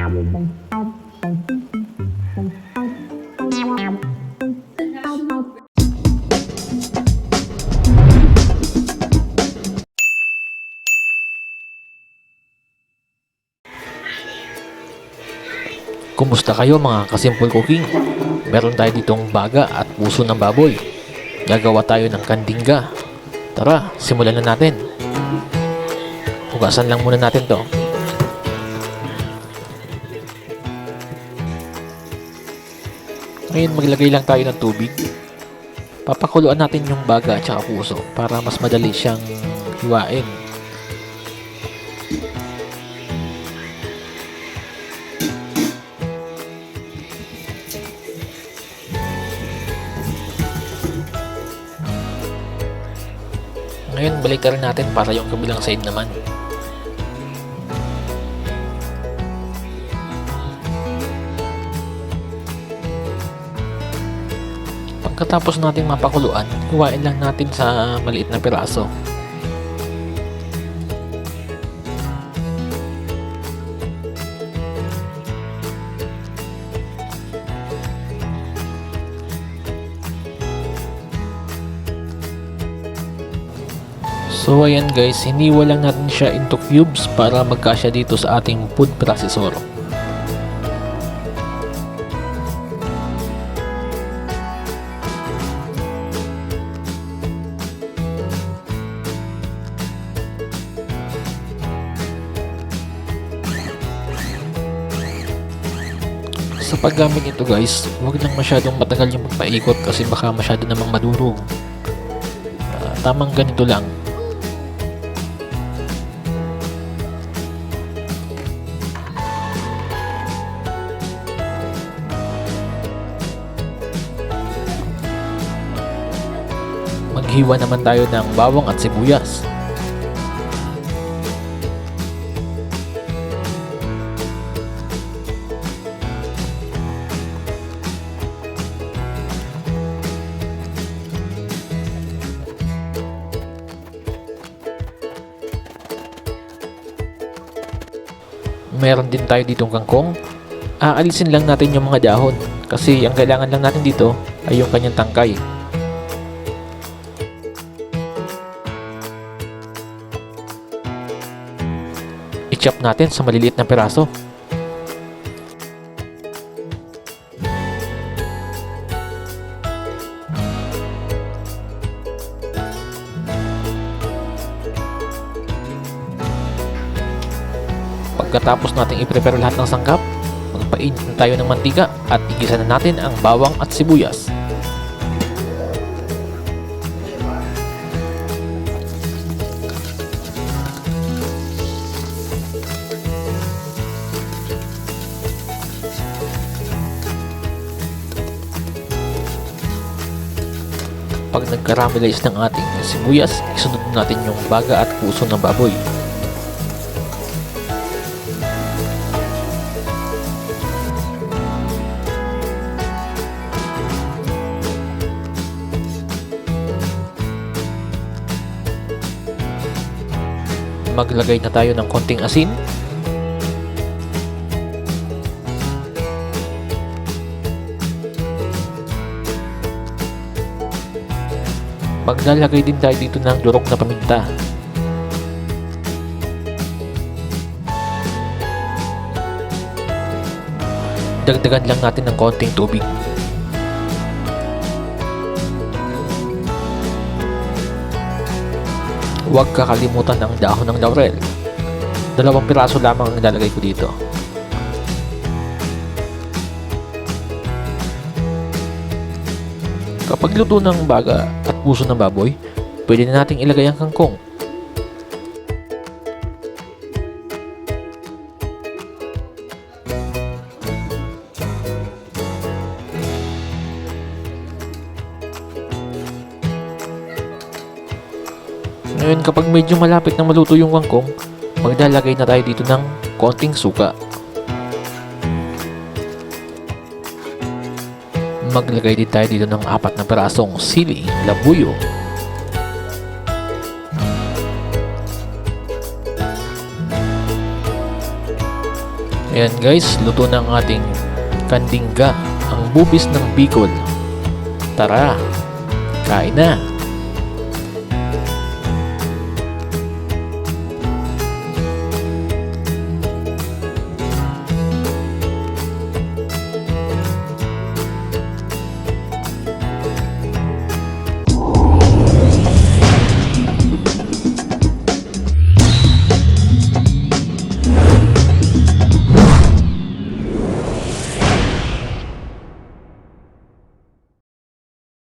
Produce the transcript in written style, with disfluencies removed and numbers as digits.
Kumusta kayo mga kasimple cooking? Meron tayo ditong baga at puso ng baboy. Gagawa tayo ng kandingga. Tara, simulan na natin. Hugasan lang muna natin to. Ngayon maglagay lang tayo ng tubig. Papakuluan natin yung baga at saka puso para mas madali siyang hiwain. Ngayon, baliktarin natin para yung kabilang side naman. Pagkatapos natin mapakuluan, hiwain lang natin sa maliit na piraso. So ayan guys, hiniwa lang natin siya into cubes para magkasya dito sa ating food processor. Sa paggamit nito guys, huwag lang masyadong matagal yung magpaikot kasi baka masyado namang madurog. Tamang ganito lang. Maghiwa naman tayo ng bawang at sibuyas. Meron din tayo ditong kangkong. Aalisin lang natin yung mga dahon kasi ang kailangan lang natin dito ay yung kanyang tangkay. I-chop natin sa maliliit na piraso. Pagkatapos natin i-prepare lahat ng sangkap, magpainit na tayo ng mantika at igisa na natin ang bawang at sibuyas. Pag nag-caramelize ng ating sibuyas, isunod natin yung baga at puso ng baboy. Maglagay na tayo ng konting asin. Maglalagay din tayo dito ng durog na paminta. Dagdagan lang natin ng konting tubig. Huwag kakalimutan ng dahon ng laurel. 2 piraso lamang ang nilalagay ko dito. Kapag luto ng baga at puso ng baboy, pwede na nating ilagay ang kangkong. Ngayon kapag medyo malapit na maluto yung kangkong, maglalagay na tayo dito ng konting suka. Maglagay din tayo dito ng 4 na pirasong sili, labuyo. Ayan guys, luto na ang ating kandingga, ang bubis ng Bicol. Tara, kain na!